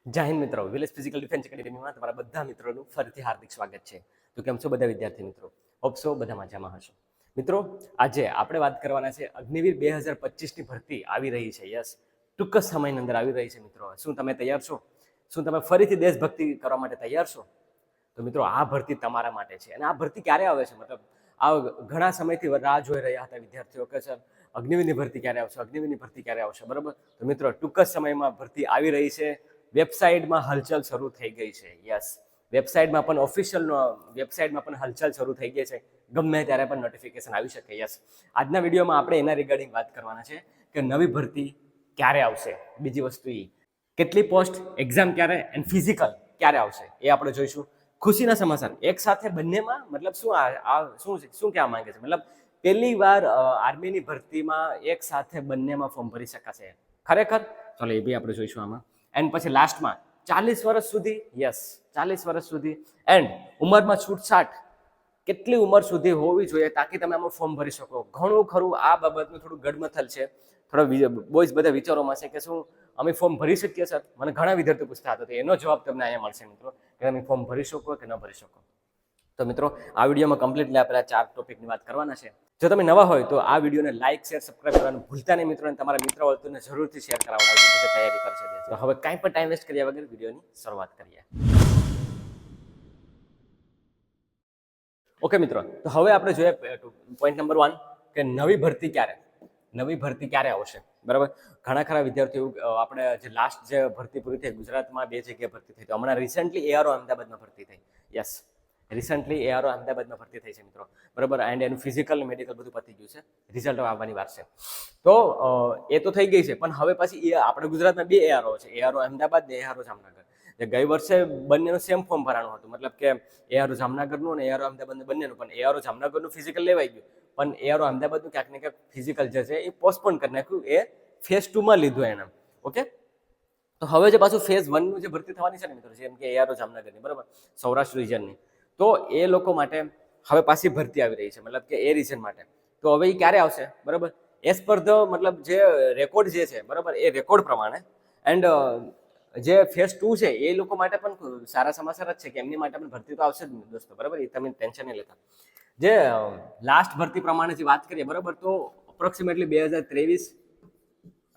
જય હિન્દ મિત્રો, village physical defence એકેડેમીમાં તમારા બધા મિત્રોનું ફરીથી હાર્દિક સ્વાગત છે. તો કેમ છો બધા વિદ્યાર્થી મિત્રો? હોપ સો બધા મજામાં હશો. મિત્રો, આજે આપણે વાત કરવાના છે અગ્નિવીર 2025ની ભરતી આવી રહી છે. યસ, ટૂંક જ સમયની અંદર આવી રહી છે મિત્રો. શું તમે તૈયાર છો? શું તમે ફરીથી દેશભક્તિ કરવા માટે તૈયાર છો? તો મિત્રો, આ ભરતી તમારા માટે છે. અને આ ભરતી ક્યારે આવે છે? મતલબ આ ઘણા સમયથી રાહ જોઈ રહ્યા હતા વિદ્યાર્થીઓ કે સર અગ્નિવીરની ભરતી ક્યારે આવશે, અગ્નિવીરની ભરતી ક્યારે આવશે, બરાબર? તો મિત્રો, ટૂંક જ સમયમાં ભરતી આવી રહી છે. વેબસાઇટમાં હલચલ શરૂ થઈ ગઈ છે. યસ, વેબસાઇટમાં પણ ઓફિશિયલ વેબસાઇટમાં પણ હલચલ શરૂ થઈ ગઈ છે. ગમે ત્યારે પણ નોટિફિકેશન આવી શકે. યસ, આજના વિડીયોમાં આપણે એના રિગાર્ડિંગ વાત કરવાના છે કે નવી ભરતી ક્યારે આવશે. બીજી વસ્તુ એ કેટલી પોસ્ટ, એક્ઝામ ક્યારે એન્ડ ફિઝિકલ ક્યારે આવશે એ આપણે જોઈશું. ખુશીના સમાચાર એક સાથે બંનેમાં, મતલબ શું કહેવા માંગે છે? મતલબ પહેલી વાર આર્મીની ભરતીમાં એક સાથે બંનેમાં ફોર્મ ભરી શકાશે ખરેખર. ચાલો એ બી આપણે જોઈશું આમાં. એન્ડ પછી લાસ્ટમાં 40 વર્ષ સુધી, યસ 40 વર્ષ સુધી, એન્ડ ઉંમરમાં છૂટછાટ કેટલી ઉંમર સુધી હોવી જોઈએ તાકી તમે આમાં ફોર્મ ભરી શકો. ઘણું ખરું આ બાબતનું થોડું ગડમથલ છે. થોડો બોયઝ બધા વિચારોમાં છે કે શું અમે ફોર્મ ભરી શકીએ સર? મને ઘણા વિદ્યાર્થીઓ પૂછતા હતા. તો એનો જવાબ તમને અહીંયા મળશે મિત્રો, કે તમે ફોર્મ ભરી શકો કે ન ભરી શકો. તો મિત્રો, આ વિડીયોમાં કમ્પ્લીટલી આપણે 4 ટોપિકની વાત કરવાના છે. જો તમે નવા હોય તો આ વિડીયોને લાઇક, શેર, સબસ્ક્રાઇબ કરવાનું ભૂલતા નહીં મિત્રો. અને તમારા મિત્ર વર્તુળને જરૂરથી શેર કરાવવાનું છે, તૈયારી કરશે. તો હવે કાંઈ પણ ટાઈમ વેસ્ટ કર્યા વગર વિડીયોની શરૂઆત કરીએ. ઓકે મિત્રો, તો હવે આપણે જોઈએ પોઈન્ટ નંબર 1 કે નવી ભરતી ક્યારે આવશે, બરાબર? ઘણા ખરા વિદ્યાર્થીઓ આપણે જે લાસ્ટ જે ભરતી પૂરી થઈ ગુજરાતમાં 2 જગ્યાએ ભરતી થઈ, તો હમણાં રિસેન્ટલી એઆરઓ અમદાવાદમાં ભરતી થઈ. યસ, રિસેન્ટલી એઆરઓ અમદાવાદમાં ભરતી થઈ છે મિત્રો, બરાબર? એન્ડ એનું ફિઝિકલ મેડિકલ બધું પતી ગયું છે. રિઝલ્ટ આવવાની વાર છે. તો એ તો થઈ ગઈ છે, પણ હવે પાછી આપણે ગુજરાતમાં 2 એઆરઓ છે, એઆરઓ અમદાવાદ ને એઆરઓ જામનગર. જે ગઈ વર્ષે બંનેનું સેમ ફોર્મ ભરાણું હતું, મતલબ કે એઆરઓ જામનગરનું અને એઆરઓ અમદાવાદનું બંનેનું. પણ એઆરઓ જામનગરનું ફિઝિકલ લેવાઈ ગયું, પણ એઆરઓ અમદાવાદનું ક્યાંક ને ક્યાંક ફિઝિકલ જે છે એ પોસ્ટપોન કરી નાખ્યું, એ ફેઝ 2માં લીધું એને. ઓકે, તો હવે જે પાછું ફેઝ 1નું જે ભરતી થવાની છે ને મિત્રો, જેમ કે એઆરઓ જામનગરની, બરાબર, સૌરાષ્ટ્ર રિજનની, તો એ લોકો માટે હવે પાછી ભરતી આવી રહી છે, મતલબ કે એ રિજન માટે. તો હવે એ ક્યારે આવશે, બરાબર? એઝ પર ધ મતલબ જે રેકોર્ડ જે છે, બરાબર, એ રેકોર્ડ પ્રમાણે. એન્ડ જે ફેઝ 2 છે એ લોકો માટે પણ સારા સમાચાર જ છે કે એમની માટે પણ ભરતી તો આવશે જ દોસ્તો, બરાબર? એ તમે ટેન્શન નહીં લેતા. જે લાસ્ટ ભરતી પ્રમાણે જે વાત કરીએ, બરાબર, તો અપ્રોક્સિમેટલી 2023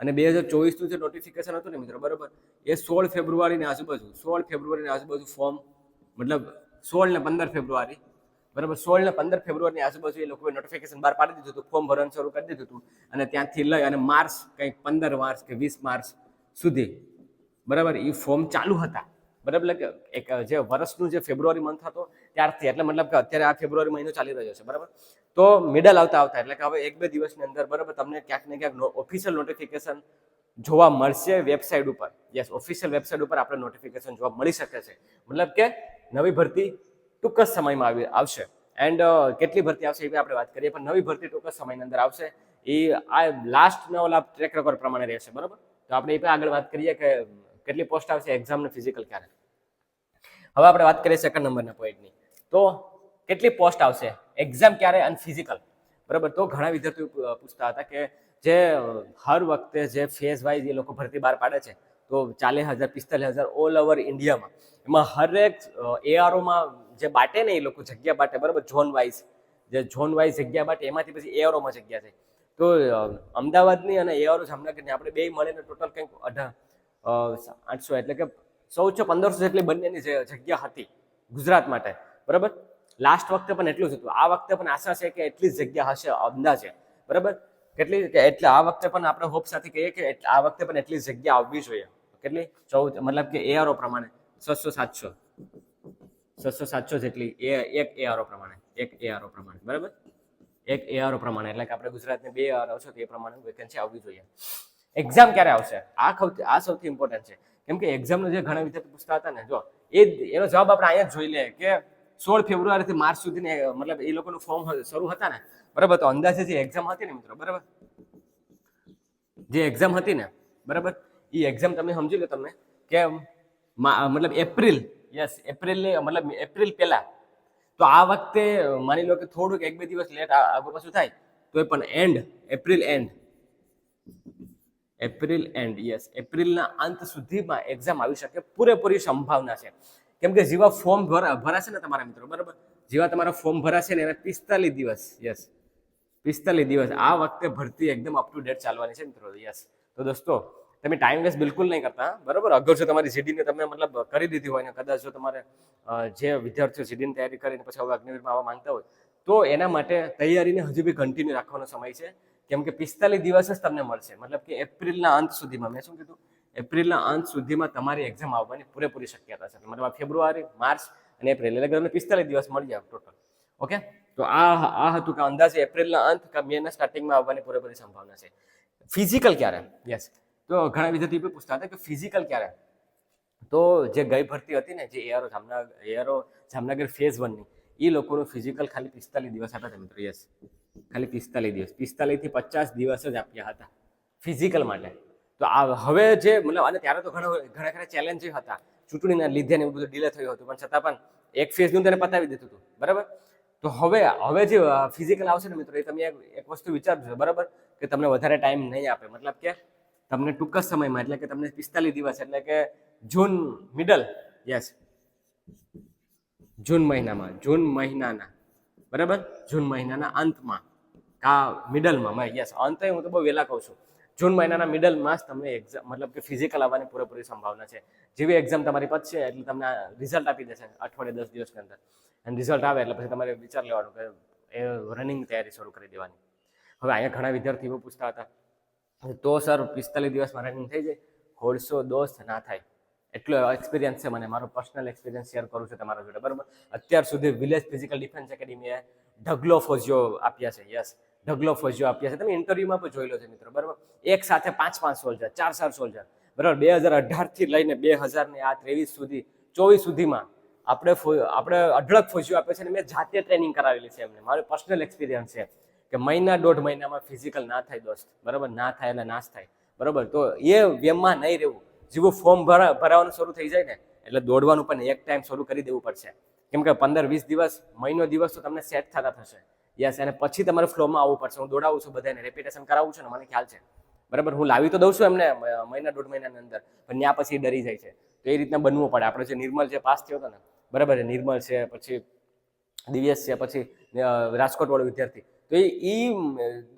અને 2024નું જે નોટિફિકેશન હતું ને મિત્રો, બરાબર, એ 16 ફેબ્રુઆરીની આજુબાજુ ફોર્મ, મતલબ 16 ને 15 ફેબ્રુઆરી, બરાબર, 16 ને 15 ફેબ્રુઆરીની આજુબાજુ એ લોકોએ નોટિફિકેશન બહાર પાડી દીધું હતું, ફોર્મ ભરવાનું શરૂ કરી દીધું હતું. અને ત્યાંથી લઈ અને માર્ચ, કંઈક 15 માર્ચ કે 20 માર્ચ સુધી, બરાબર, એ ફોર્મ ચાલુ હતા, બરાબર? એટલે એક જે વર્ષનું જે ફેબ્રુઆરી મંથ હતો ત્યારથી, એટલે મતલબ કે અત્યારે આ ફેબ્રુઆરી મહિનો ચાલી રહ્યો છે, બરાબર? તો મિડલ આવતા એટલે કે હવે 1-2 દિવસની અંદર, બરાબર, તમને ક્યાંક ને ક્યાંક ઓફિશિયલ નોટિફિકેશન જોવા મળશે વેબસાઇટ ઉપર. યસ, ઓફિશિયલ વેબસાઇટ ઉપર આપણે નોટિફિકેશન જોવા મળી શકે છે. મતલબ કે નવી ભરતી ટૂંક જ સમયમાં આવશે. એન્ડ કેટલી ભરતી આવશે એ આપણે વાત કરીએ, પણ નવી ભરતી ટૂંક જ સમયની અંદર આવશે. એ આ લાસ્ટના ઓલા ટ્રેક રેકોર્ડ પ્રમાણે રહેશે, બરાબર? તો આપણે એ પણ આગળ વાત કરીએ કે કેટલી પોસ્ટ આવશે, એક્ઝામ ને ફિઝિકલ ક્યારે. હવે આપણે વાત કરીએ સેકન્ડ નંબરના પોઈન્ટની. તો કેટલી પોસ્ટ આવશે, એક્ઝામ ક્યારે અને ફિઝિકલ, બરાબર? તો ઘણા વિદ્યાર્થીઓ પૂછતા હતા કે જે હર વખતે જે ફેઝ વાઇઝ એ લોકો ભરતી બહાર પાડે છે, તો 40,000 45,000 ઓલ ઓવર ઇન્ડિયામાં, એમાં હરેક એઆરઓમાં જે બાટે ને એ લોકો જગ્યા બાટે, બરાબર, ઝોન વાઇઝ જગ્યા બાટે, એમાંથી પછી એઆરઓમાં જગ્યા થાય. તો અમદાવાદની અને એઆરઓ જામનગરની આપણે બે મળીને ટોટલ કંઈક 800 એટલે કે 1400-1500 જેટલી બંનેની જગ્યા હતી ગુજરાત માટે, બરાબર? લાસ્ટ વખતે પણ એટલું જ હતું. આ વખતે પણ આશા છે કે એટલી જ જગ્યા હશે અંદાજે, બરાબર? કેટલી કે એટલે આ વખતે પણ આપણે હોપ સાથે કહીએ કે આ વખતે પણ એટલી જગ્યા આવવી જોઈએ. કેટલી? 14, મતલબ કે એઆરઓ પ્રમાણે 600-700 જેટલી એક એઆરઓ પ્રમાણે, બરાબર? એક એઆરઓ પ્રમાણે, એટલે કે આપણે ગુજરાતને 2 એઆરઓ છે, એ પ્રમાણે વેકેન્સી આવવી જોઈએ. એક્ઝામ ક્યારે આવશે, આ સૌથી ઇમ્પોર્ટન્ટ છે. કેમ કે એક્ઝામનો જે ઘણા વિદ્યાર્થી પૂછતા હતા ને, જો એનો જવાબ આપણે અહીંયા જ જોઈ લે કે 16 ફેબ્રુઆરીથી માર્ચ સુધીની, મતલબ એ લોકોનું ફોર્મ શરૂ હતા ને, બરાબર? તો અંદાજે જે એક્ઝામ હતી ને મિત્રો, બરાબર, જે એક્ઝામ હતી ને, બરાબર, એ એક્ઝામ તમે સમજી લો તમને કે મતલબ એપ્રિલ, યસ, એપ્રિલ પહેલા. તો આ વખતે માની લો કે થોડુંક 1-2 દિવસ લેટ આગળ પાછું થાય તો પણ April and April and, yes, એપ્રિલના અંત સુધીમાં એક્ઝામ આવી શકે પૂરેપૂરી સંભાવના છે. કેમ કે જેવા ફોર્મ ભરાશે ને તમારા મિત્રો, બરાબર, જેવા તમારા ફોર્મ ભરાશે ને એના 45 દિવસ, યસ, 45 દિવસ આ વખતે ભરતી એકદમ અપ ટુ ડેટ ચાલવાની છે મિત્રો. યસ, તો દોસ્તો તમે ટાઈમ વેસ્ટ બિલકુલ નહીં કરતા, બરાબર. અગર જો તમારી જીડીને તમે મતલબ કરી દીધી હોય ને કદાચ જો તમારે જે વિદ્યાર્થીઓ જીડીની તૈયારી કરીને પછી હવે અગ્નિવીરમાં આવવા માંગતા હોય તો એના માટે તૈયારીને હજુ બી કન્ટિન્યુ રાખવાનો સમય છે. કેમ કે 45 દિવસ જ તમને મળશે, મતલબ કે એપ્રિલના અંત સુધીમાં. મેં શું કીધું? એપ્રિલના અંત સુધીમાં તમારી એક્ઝામ આવવાની પૂરેપૂરી શક્યતા છે. મતલબ ફેબ્રુઆરી, માર્ચ અને એપ્રિલ એટલે તમને 45 દિવસ મળી જાય ટોટલ. ઓકે, તો આ હતું કે અંદાજે એપ્રિલના અંત કે મેના સ્ટાર્ટિંગમાં આવવાની પૂરેપૂરી સંભાવના છે. ફિઝિકલ ક્યારે? યસ, તો ઘણા વિદ્યાર્થીઓ પૂછતા હતા કે ફિઝિકલ ક્યારે? તો જે ગઈ ભરતી હતી ને, જે એઆરઓ જામનગર ફેઝ 1 ની, એ લોકોનું ફિઝિકલ ખાલી 45 દિવસ આપ્યા હતા મિત્રો. યસ, ખાલી 45 દિવસ, 45 થી 50 દિવસ જ આપ્યા હતા ફિઝિકલ માટે. તો આ હવે જે મતલબ, અને ત્યારે તો ઘણા ખરા ચેલેન્જ હતા ચૂંટણીના લીધે ને એવું બધું ડીલે થયું હતું, પણ છતાં પણ એક ફેઝનું તેને પતાવી દીધું હતું, બરાબર. તો હવે જે ફિઝિકલ આવશે ને મિત્રો, એ તમે એક વસ્તુ વિચારજો, બરાબર, કે તમને વધારે ટાઈમ નહીં આપે, મતલબ કે તમને ટૂંક જ સમયમાં, એટલે કે તમને 45 દિવસ એટલે કે જૂન મિડલ, યસ, જૂન મહિનાના, બરાબર, જૂન મહિનાના અંતમાં કા મિડલમાં, યસ, અંત હું તો બહુ વહેલા કહું છું, જૂન મહિનાના મિડલમાં જ તમને એક્ઝામ મતલબ કે ફિઝિકલ આવવાની પૂરેપૂરી સંભાવના છે. જેવી એક્ઝામ તમારી પતશે એટલે તમને રિઝલ્ટ આપી દેશે અઠવાડિયે 10 દિવસની અંદર, અને રિઝલ્ટ આવે એટલે પછી તમારે વિચાર લેવાનું કે એ રનિંગ તૈયારી શરૂ કરી દેવાની. હવે અહીંયા ઘણા વિદ્યાર્થીઓ પૂછતા હતા તો સર 45 દિવસમાં રનિંગ થઈ જાય? હોડસો દોસ્ત ના થાય. એટલો એક્સપિરિયન્સ છે મને, મારો પર્સનલ એક્સપિરિયન્સ શેર કરું છું તમારા જોડે, બરાબર. અત્યાર સુધી વિલેજ ફિઝિકલ ડિફેન્સ એકેડમીએ ઢગલો ફોજીઓ આપ્યા છે. યસ, ઢગલો ફોજીઓ આપ્યા છે. તમે ઇન્ટરવ્યુમાં પણ જોઈ લો છો મિત્રો, બરાબર. એક સાથે 5 સોલ્જર, 4 સોલ્જર, બરાબર. 2018 થી લઈને 2023 સુધી 24 સુધીમાં આપણે અઢળક ફોજીઓ આપે છે, અને મેં જાતે ટ્રેનિંગ કરાવેલી છે એમને. મારો પર્સનલ એક્સપિરિયન્સ છે કે મહિના 1.5 મહિનામાં ફિઝિકલ ના થાય દોસ્ત, બરાબર, ના થાય એટલે નાશ થાય, બરાબર. તો એ વેમમાં નહીં રહેવું. જેવું ફોર્મ ભરાવાનું શરૂ થઈ જાય ને એટલે દોડવાનું પણ એક ટાઈમ શરૂ કરી દેવું પડશે. કેમ કે 15-20 દિવસ, મહિનો દિવસ તો તમને સેટ થતા થશે. યસ, અને પછી તમારે ફ્લોમાં આવવું પડશે. હું દોડાવું છું બધાને, રેપિટેશન કરાવું છું ને, મને ખ્યાલ છે, બરાબર. હું લાવી તો દઉં છું એમને મહિના 1.5 મહિનાની અંદર, પણ ત્યાં પછી ડરી જાય છે. તો એ રીતના બનવું પડે. આપણે જે નિર્મલ જે પાસ થયો હતો ને, બરાબર, નિર્મલ છે, પછી દિવ્યેશ છે, પછી રાજકોટ વાળો વિદ્યાર્થી, તો એ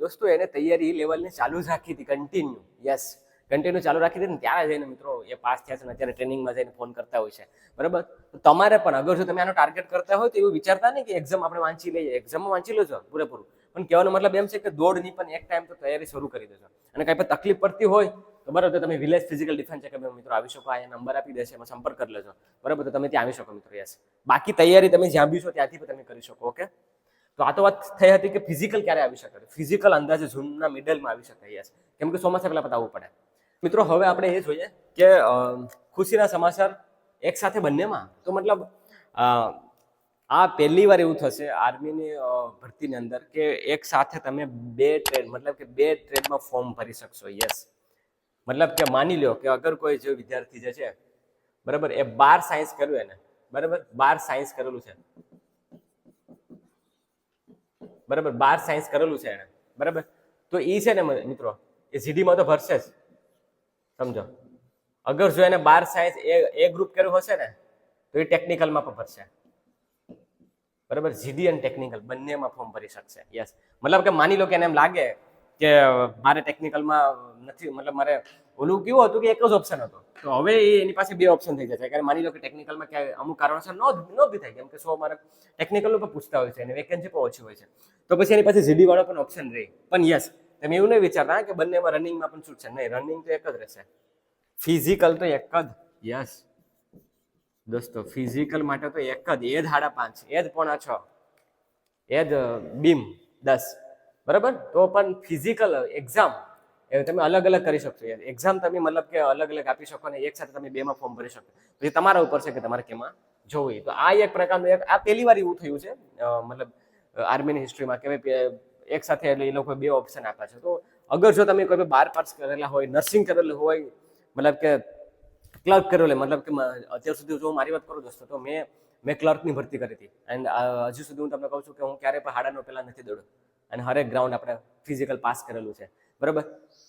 દોસ્તો એને તૈયારી લેવલની ચાલુ જ રાખી હતી, કન્ટિન્યુ. યસ, કન્ટિન્યુ ચાલુ રાખી હતી ને ત્યારે જઈને મિત્રો એ પાસ થયા છે ને અત્યારે ટ્રેનિંગમાં જઈને ફોન કરતા હોય છે, બરાબર. તો તમારે પણ અગર જો તમે આનો ટાર્ગેટ કરતા હોય તો એવું વિચારતા નહીં કે એક્ઝામ આપણે વાંચી લઈએ, એક્ઝામમાં વાંચી લેજો પૂરેપૂરું, પણ કહેવાનો મતલબ એમ છે કે દોડની પણ એક ટાઈમ તો તૈયારી શરૂ કરી દેજો. અને કાંઈ પણ તકલીફ પડતી હોય તો બરાબર, તો તમે વિલેજ ફિઝિકલ ડિફેન્સ એકેડમી મિત્રો આવી શકો. અહીંયા નંબર આપી દેશે, એમાં સંપર્ક કરી લેજો, બરાબર. તો તમે ત્યાં આવી શકો મિત્રો. યસ, બાકી તૈયારી તમે જ્યાં બી છો ત્યાંથી પણ તમે કરી શકો. ઓકે, તો આ તો વાત થઈ હતી કે ફિઝિકલ ક્યારે આવી શકે. ફિઝિકલ અંદાજે જૂનના મિડલમાં આવી શકે. યસ, કેમ કે ચોમાસા પહેલા પતાવવું પડે. મિત્રો હવે આપણે એ જોઈએ કે ખુશીના સમાચાર એક સાથે બંનેમાં. તો મતલબ આ પહેલી વાર એવું થશે આર્મીની ભરતીની અંદર કે એક સાથે તમે બે ટ્રેડમાં ફોર્મ ભરી શકશો. યસ, મતલબ કે માની લો કે અગર કોઈ જે વિદ્યાર્થી જે છે, બરાબર, એ 12 સાયન્સ કર્યું એને, બરાબર, 12 સાયન્સ કરેલું છે, બરાબર, 12 સાયન્સ કરેલું છે એને, બરાબર. તો એ છે ને મિત્રો એ જીડીમાં તો ભરશે જ, સમજો. અગર જો એને 12 સાયન્સ એ ગ્રુપ કર્યું હશે ને તો એ ટેકનિકલમાં પણ ભરશે, બરાબર. જીડી અને ટેકનિકલ બંનેમાં ફોર્મ ભરી શકશે. યસ, મતલબ કે માની લો કે એને એમ લાગે કે મારે ટેકનિકલમાં નથી, મતલબ મારે ઓલું કેવું હતું કે એક જ ઓપ્શન હતો, તો હવે એની પાસે 2 ઓપ્શન થઈ જશે. કારણ માની લો કે ટેકનિકલમાં ક્યાંય અમુક કારણોસર ન બી થાય, કેમ કે 100 માર્ક ટેકનિકલનું પણ પૂછતા હોય છે અને વેકેન્સી પણ ઓછી હોય છે, તો પછી એની પાસે જીડી વાળો પણ ઓપ્શન રહે. પણ યસ, તમે એવું નહીં વિચારતા કે બંનેમાં રનિંગમાં પણ છૂટશે, નહીં, રનિંગ તો એક જ રહેશે, ફિઝિકલ તો એક જ. યસ દોસ્તો, ફિઝિકલ માટે તો એક જ, એ જ 5.5, એ જ 5.6, એ જ બીમ 10, બરાબર. તો પણ ફિઝિકલ એક્ઝામ એ તમે અલગ અલગ કરી શકશો. એક્ઝામ તમે મતલબ કે અલગ અલગ આપી શકો અને એક સાથે તમે બેમાં ફોર્મ ભરી શકો. પછી તમારા ઉપર છે કે તમારે કેમાં જોવું. તો આ એક પ્રકારનું આ પહેલી વાર એવું થયું છે મતલબ આર્મીની હિસ્ટ્રીમાં કે એક સાથે એટલે એ લોકો 2 ઓપ્શન આપ્યા છે. તો અગર જો તમે કોઈ 12 પાસ કરેલા હોય, નર્સિંગ કરેલું હોય, મતલબ કે ક્લર્ક કરેલો, મતલબ કે અત્યાર સુધી જો મારી વાત કરું દોસ્તો, તો મેં ક્લર્કની ભરતી કરી હતી. એન્ડ હજુ સુધી હું તમને કહું છું કે હું ક્યારે પણ હાડાનો પહેલા નથી દોડ્યો, અને હરેક ગ્રાઉન્ડ આપણે ફિઝિકલ પાસ કરેલું છે, બરાબર.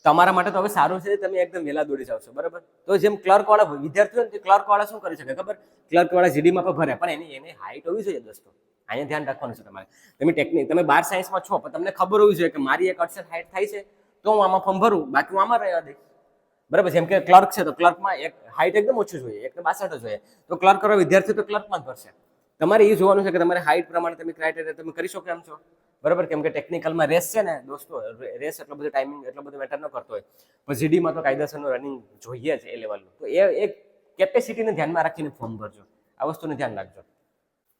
તમારા માટે તો હવે સારું છે, તમે એકદમ વહેલા દોડી જાવ છો, બરાબર. તો જેમ ક્લર્ક વાળા વિદ્યાર્થીઓ ને, ક્લર્ક વાળા શું કરી શકે ખબર? ક્લર્ક વાળા જીડીમાં પણ ભરે, પણ એની હાઈટ હોવી જોઈએ દોસ્તો. અહીંયા ધ્યાન રાખવાનું છે તમારે. તમે 12 સાયન્સમાં છો, પણ તમને ખબર હોવી જોઈએ કે મારી એક 68 હાઈટ થાય છે, તો હું આમાં ફોર્મ ભરું, બાકી હું આમાં રહેવા દઈશ, બરાબર. જેમ કે ક્લર્ક છે, તો ક્લર્કમાં એક હાઈટ એકદમ ઓછી જોઈએ, 1.62 જોઈએ, તો ક્લર્ક કરવા વિદ્યાર્થી તો ક્લર્કમાં જ ભરશે. તમારે એ જોવાનું છે કે તમારી હાઈટ પ્રમાણે તમે ક્રાઇટેરિયા તમે કરી શકો એમ છો, બરાબર. કેમ કે ટેકનિકલમાં રેસ છે ને દોસ્તો, રેસ એટલો બધો ટાઈમિંગ એટલો બધો મેટર ન કરતો હોય, પણ જીડીમાં તો કાયદેસરનું રનિંગ જોઈએ જ એ લેવલનું. તો એ કેપેસિટીને ધ્યાનમાં રાખીને ફોર્મ ભરજો, આ વસ્તુને ધ્યાન રાખજો.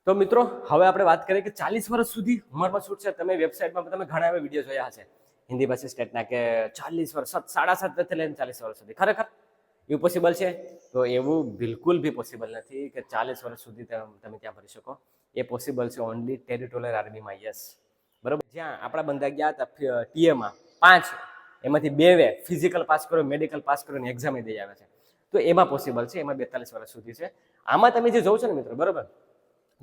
તો મિત્રો, હવે આપણે વાત કરીએ કે 40 વર્ષ સુધી ઉંમરમાં છૂટ છે. તમે વેબસાઇટમાં તમે ઘણા એવા વિડીયો જોયા હશે હિન્દી ભાષી સ્ટેટના કે 40 વર્ષ 7.5 થી લઈને 40 વર્ષ સુધી. ખરેખર એવું પોસિબલ છે? તો એવું બિલકુલ બી પોસિબલ નથી કે 40 વર્ષ સુધી તમે ત્યાં ભરી શકો. એ પોસિબલ છે ઓનલી ટેરિટોરિયલ આર્મીમાં, યસ, બરાબર. જ્યાં આપણા બંદા ગયા હતા ટીએમાં 5, એમાંથી 2 ફિઝિકલ પાસ કર્યો, મેડિકલ પાસ કર્યો અને એક્ઝામ દઈ આવે છે. તો એમાં પોસિબલ છે, એમાં 42 વર્ષ સુધી છે. આમાં તમે જે જોવો છો ને મિત્રો, બરાબર,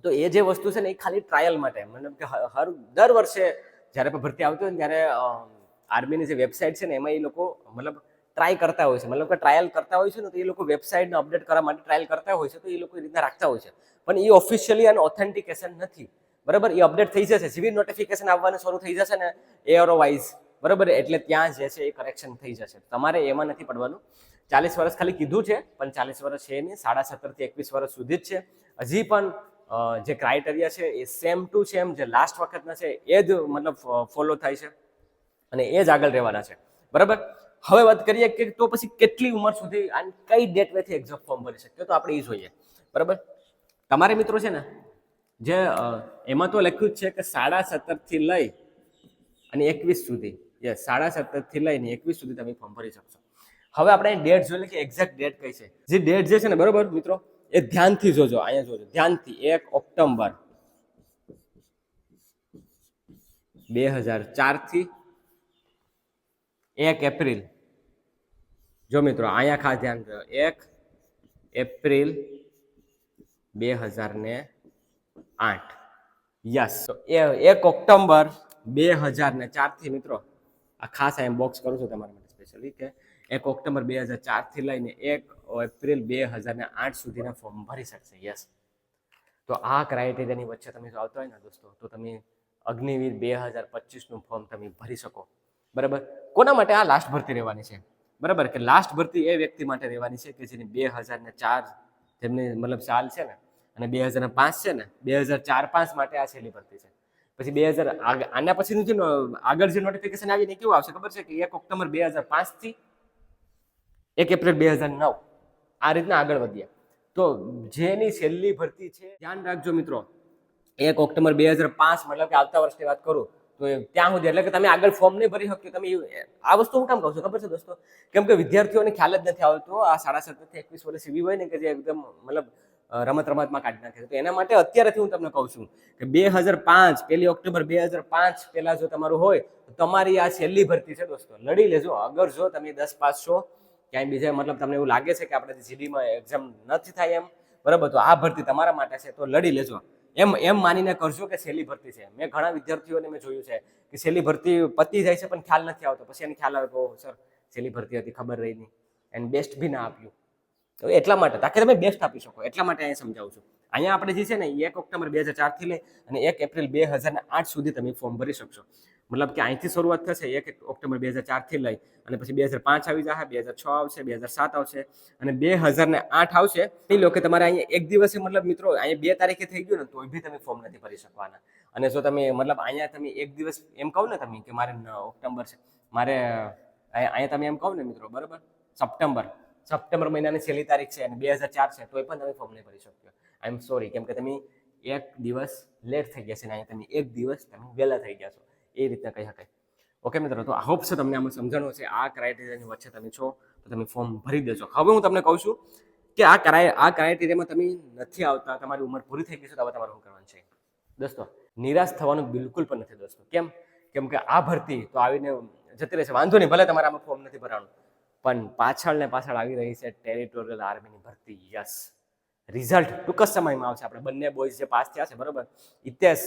તો એ જે વસ્તુ છે ને એ ખાલી ટ્રાયલ માટે, મતલબ કે દર વર્ષે જ્યારે પણ ભરતી આવતી હોય ને ત્યારે આર્મીની જે વેબસાઇટ છે ને એમાં એ લોકો મતલબ ટ્રાય કરતા હોય છે, મતલબ કે ટ્રાયલ કરતા હોય છે ને, તો એ લોકો વેબસાઇટને અપડેટ કરવા માટે ટ્રાયલ કરતા હોય છે, તો એ લોકો એ રીતના રાખતા હોય છે. પણ એ ઓફિશિયલી અને ઓથેન્ટિકેશન નથી, બરાબર. એ અપડેટ થઈ જશે, સિવિલ નોટિફિકેશન આવવાનું શરૂ થઈ જશે ને એરો વાઇઝ, બરાબર, એટલે ત્યાં જે છે એ કરેક્શન થઈ જશે. તમારે એમાં નથી પડવાનું. 40 વર્ષ ખાલી કીધું છે, પણ 40 વર્ષ છે નહીં, 17.5 થી 21 વર્ષ સુધી જ છે. હજી પણ જે ક્રાઇટેરિયા છે એ સેમ ટુ સેમ જે લાસ્ટ વખતના છે એ જ મતલબ ફોલો થાય છે અને એ જ આગળ રહેવાના છે, બરાબર. હવે વાત કરીએ કે તો પછી કેટલી ઉંમર સુધી અને કઈ ડેટ વેથી એક્ઝામ ફોર્મ ભરી શકીએ, તો આપણે એ જોઈએ, બરાબર. તમારે મિત્રો છે ને જે એમાં તો લખ્યું જ છે કે 17.5 થી લઈ અને 21 સુધી, યસ, 17.5 થી લઈને 21 સુધી તમે ફોર્મ ભરી શકશો. હવે આપણે ડેટ જોઈએ કે એક્ઝેક્ટ ડેટ કઈ છે. જે ડેટ જે છે ને, બરાબર મિત્રો, એ ધ્યાનથી જોજો, અહીંયા જોજો ધ્યાનથી. 1 ઓક્ટોબર 2004 થી 1 એપ્રિલ, જો મિત્રો અહીંયા ખાસ ધ્યાન દો, 1 એપ્રિલ 2008, યસ. તો 1 ઓક્ટોબર 2004 થી મિત્રો, આ ખાસ અહીંયા બોક્સ કરું છું તમારા માટે સ્પેશિયલી, કે 1 ઓક્ટોબર 2004 થી લઈને 1 એપ્રિલ 2008 સુધીના ફોર્મ ભરી શકશે, યસ. તો આ ક્રાઇટેરિયાની વચ્ચે તમે જો આવતા હોય ને દોસ્તો, તો તમે અગ્નિવીર 2025 નું ફોર્મ તમે ભરી શકો, બરાબર. કોના માટે આ લાસ્ટ ભરતી રહેવાની છે, બરાબર, કે લાસ્ટ ભરતી એ વ્યક્તિ માટે રહેવાની છે કે જેની 2004 જેમની મતલબ સાલ છે ને, અને 2005 છે ને, 2004-5 માટે આ છેલ્લી ભરતી છે. પછી 2000 આના પછીનું જે આગળ જે નોટિફિકેશન આવીને કેવું આવશે ખબર છે કે 1 ઓક્ટોબર 2005 થી 1 એપ્રિલ 2009, આ રીતના આગળ વધ્યા. તો જેની છેલ્લી ભરતી છે, ધ્યાન રાખજો મિત્રો, 1 ઓક્ટોબર 2005, મતલબ કે આવતા વર્ષની વાત કરું તો ત્યાં સુધી, એટલે કે તમે આગળ ફોર્મ નહીં ભરી શકો. તમે આ વસ્તુ હું કામ કહું છું ખબર છે દોસ્તો? કેમ કે વિદ્યાર્થીઓને ખ્યાલ જ નથી આવતો આ 17.5 થી 21 વર્ષ એવી હોય ને કે જે એકદમ મતલબ રમતમાં કાઢી નાખે છે. તો એના માટે અત્યારેથી હું તમને કહું છું કે 2005, 1 ઓક્ટોબર 2005 પહેલા જો તમારું હોય તો તમારી આ છેલ્લી ભરતી છે દોસ્તો, લડી લેજો. અગર જો તમે 10 પાસ છો, ક્યાંય બીજા મતલબ તમને એવું લાગે છે કે આપણે જીડીમાં એક્ઝામ નથી થાય એમ, બરાબર, તો આ ભરતી તમારા માટે છે, તો લડી લેજો. એમ માનીને કરજો કે છેલ્લી ભરતી છે. મેં ઘણા વિદ્યાર્થીઓને મેં જોયું છે કે છેલ્લી ભરતી પતી જાય છે પણ ખ્યાલ નથી આવતો, પછી એને ખ્યાલ આવે કે સર છેલ્લી ભરતી હતી, ખબર રહી નહીં, એન્ડ બેસ્ટ બી ના આપ્યું. તો એટલા માટે તાકે તમે બેસ્ટ આપી શકો, એટલા માટે અહીંયા સમજાવું છું. અહીંયા આપણે જે છે ને 1 ઓક્ટોબર 2004 થી લઈ અને 1 એપ્રિલ 2008 સુધી તમે ફોર્મ ભરી શકશો. મતલબ કે અહીંથી શરૂઆત થશે 1 ઓક્ટોબર 2004 થી લઈ અને પછી 2005 આવી જશે, 2006 આવશે, 2007 આવશે અને 2008 આવશે. એ લો કે તમારે અહીંયા એક દિવસે મતલબ મિત્રો અહીંયા 2 તારીખે થઈ ગયું ને તો બી તમે ફોર્મ નથી ભરી શકવાના. અને જો તમે મતલબ અહીંયા તમે એક દિવસ એમ કહો ને તમે કે મારે ઓક્ટોબર છે, મારે અહીંયા તમે એમ કહો ને મિત્રો, બરાબર, સપ્ટેમ્બર મહિનાની છેલ્લી તારીખ છે અને 2004 છે, તોય પણ તમે ફોર્મ નહીં ભરી શકશો. આઈ એમ સોરી, કેમ કે તમે એક દિવસ લેટ થઈ ગયા છે ને અહીંયા તમે એક દિવસ તમે વહેલા થઈ ગયા છો, એ રીતના કહી શકાય. ઓકે મિત્રો, તો હોપ છે તમને આમાં સમજણો છે. આ ક્રાઇટેરિયાની વચ્ચે તમે છો તો તમે ફોર્મ ભરી દેજો. હવે હું તમને કહું છું કે આ ક્રાઇટેરિયામાં તમે નથી આવતા, તમારી ઉંમર પૂરી થઈ ગઈ છે, તો હવે તમારે શું કરવાનું છે દોસ્તો? નિરાશ થવાનું બિલકુલ પણ નથી દોસ્તો. કેમ કે આ ભરતી તો આવીને જતી રહેશે, વાંધો નહીં, ભલે તમારે આમાં ફોર્મ નથી ભરવાનું, પણ પાછળ આવી રહી છે ટેરિટોરિયલ આર્મીની ભરતી. યસ, રિઝલ્ટ ટૂંક જ સમયમાં આવશે. આપણે બંને બોયઝ જે પાસ થયા છે, બરાબર, હિતેશ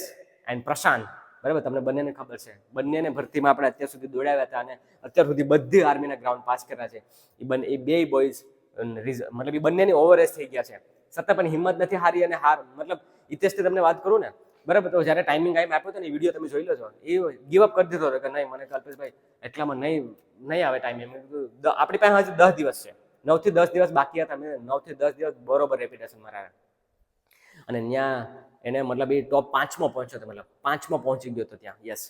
એન્ડ પ્રશાંત, બરાબર, તમને બંનેને ખબર છે, બંનેને ભરતીમાં આપણે અત્યાર સુધી દોડાવ્યા હતા અને અત્યાર સુધી બધી આર્મીના ગ્રાઉન્ડ પાસ કર્યા છે. એ બે બોયઝ મતલબ એ બંનેની ઓવર એજ થઈ ગયા છે, છતાં પણ હિંમત નથી હારી અને મતલબ હિતેશથી તમને વાત કરું ને, બરાબર, તો જ્યારે ટાઈમિંગ આપ્યો હતો ને, વિડીયો તમે જોઈ લો છો, એ ગીવ અપ કરી દીધો હતો કે નહીં, મને કલ્પેશભાઈ એટલામાં નહીં આવે ટાઈમિંગ. આપણી પાસે હજી 10 દિવસ છે, 9 થી 10 દિવસ બાકી હતા. મેં 9 થી 10 દિવસ બરોબર રેપ્યુટેશન મારા, અને ત્યાં એને મતલબ એ ટોપ 5માં પહોંચ્યો હતો, મતલબ 5માં પહોંચી ગયો હતો ત્યાં. યસ,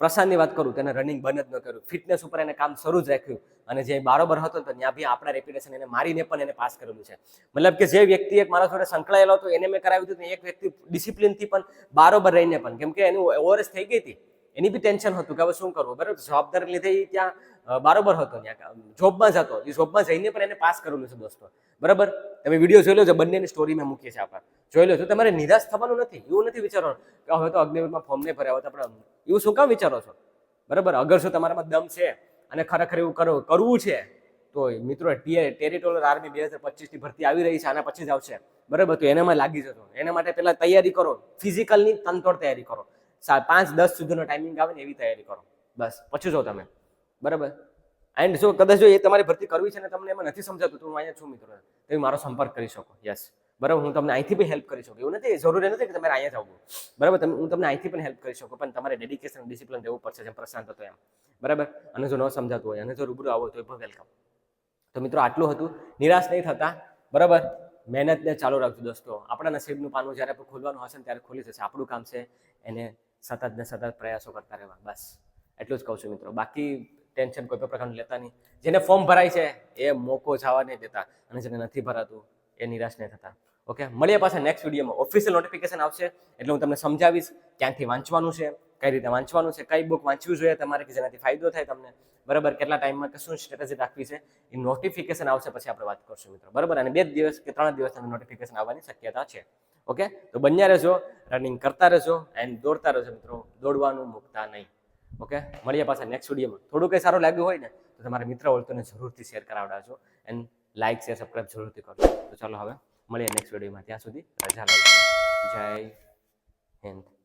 પ્રશાંતની વાત કરું તેને રનિંગ બંધ જ ન કર્યું, ફિટનેસ ઉપર એને કામ શરૂ જ રાખ્યું, અને જે બરોબર હતો તો ત્યાં બી આપણા રેપ્યુટેશન એને મારીને પણ એને પાસ કરેલું છે. મતલબ કે જે વ્યક્તિ એક મારા જોડે સંકળાયેલો હતો એને મેં કરાવ્યું હતું, એક વ્યક્તિ ડિસિપ્લિનથી પણ બરોબર રહીને પણ, કેમ કે એનું ઓવરએજ થઈ ગઈ હતી, એની બી ટેન્શન હતું કે હવે શું કરવું, બરાબર, જવાબદારી લીધે એ ત્યાં બરોબર હતો, ત્યાં જોબમાં જ હતો, એ જોબમાં જઈને પણ એને પાસ કરેલું છે દોસ્તો, બરાબર. તમે વિડીયો જોઈ લો છો, બંનેની સ્ટોરી મેં મૂકી છે આપણા, જોઈ લો છો. તમારે નિરાશ થવાનું નથી, એવું નથી વિચારવાનું કે હવે તો અગ્નિવીરમાં ફોર્મ નહીં ભર્યા, હવે તો આપણે એવું શું કામ વિચારો છો, બરાબર. અગર જો તમારામાં દમ છે અને ખરેખર એવું કરવું છે તો મિત્રો ટેરિટોરિયલ આર્મી 2025ની ભરતી આવી રહી છે, આના પછી જ આવશે, બરાબર. તો એનામાં લાગી જતો, એના માટે પહેલા તૈયારી કરો, ફિઝિકલની તનતોડ તૈયારી કરો, 5-10 સુધીનો ટાઈમિંગ આવે ને એવી તૈયારી કરો, બસ. પછી જો તમે, બરાબર. એન્ડ જો કદાચ જો એ તમારી ભરતી કરવી છે ને તમને એમાં નથી સમજાતું, તો હું અહીંયા છું મિત્રો, તમે મારો સંપર્ક કરી શકો. યસ, બરાબર, હું તમને અહીંથી બી હેલ્પ કરી શકું, એવું નથી, જરૂરી નથી કે તમારે અહીંયા જવું, બરાબર. હું તમને અહીંથી પણ હેલ્પ કરી શકું, પણ તમારે ડેડિકેશન ડિસિપ્લિન રહેવું પડશે, જેમ પ્રશાંત હતો એમ, બરાબર. અને જો ન સમજાતું હોય અને જો રૂબરૂ આવો તો એ વેલકમ. તો મિત્રો આટલું હતું, નિરાશ નહીં થતા, બરાબર. મહેનતને ચાલુ રાખજો દોસ્તો, આપણા નસીબનું પાનું જ્યારે પણ ખોલવાનું હશે ને ત્યારે ખોલી જશે. આપણું કામ છે એને સતત ને સતત પ્રયાસો કરતા રહેવા, બસ એટલું જ કહું છું મિત્રો. બાકી ટેન્શન કોઈ પણ પ્રકારનું લેતા નહીં. જેને ફોર્મ ભરાય છે એ મોકો જવા નહીં દેતા, અને જેને નથી ભરાતું એ નિરાશ નહીં થતા. ઓકે, મળીએ પાછા નેક્સ્ટ વિડીયોમાં. ઓફિશિયલ નોટિફિકેશન આવશે એટલે હું તમને સમજાવીશ ક્યાંથી વાંચવાનું છે, કઈ રીતે વાંચવાનું છે, કઈ બુક વાંચવી જોઈએ તમારે કે જેનાથી ફાયદો થાય તમને, બરાબર. કેટલા ટાઈમમાં કે શું સ્ટ્રેટેજી રાખવી છે, એ નોટિફિકેશન આવશે પછી આપણે વાત કરશું મિત્રો, બરાબર. અને 2 દિવસ કે 3 દિવસ તમને નોટિફિકેશન આવવાની શક્યતા છે. ઓકે, તો બન્યા રહેજો, રનિંગ કરતા રહેજો એન્ડ દોડતા રહેજો મિત્રો, દોડવાનું મૂકતા નહીં. ઓકે, મળીએ પાછા નેક્સ્ટ વિડીયોમાં. થોડું કંઈ સારું લાગ્યું હોય ને તો તમારા મિત્ર હોય તો જરૂરથી શેર કરાવડાવજો, એન્ડ લાઇક શેર સબસ્ક્રાઈબ જરૂરથી કરજો. તો ચાલો હવે મળીએ નેક્સ્ટ વિડીયોમાં, ત્યાં સુધી રજા લઉં છું. જય હિન્દ.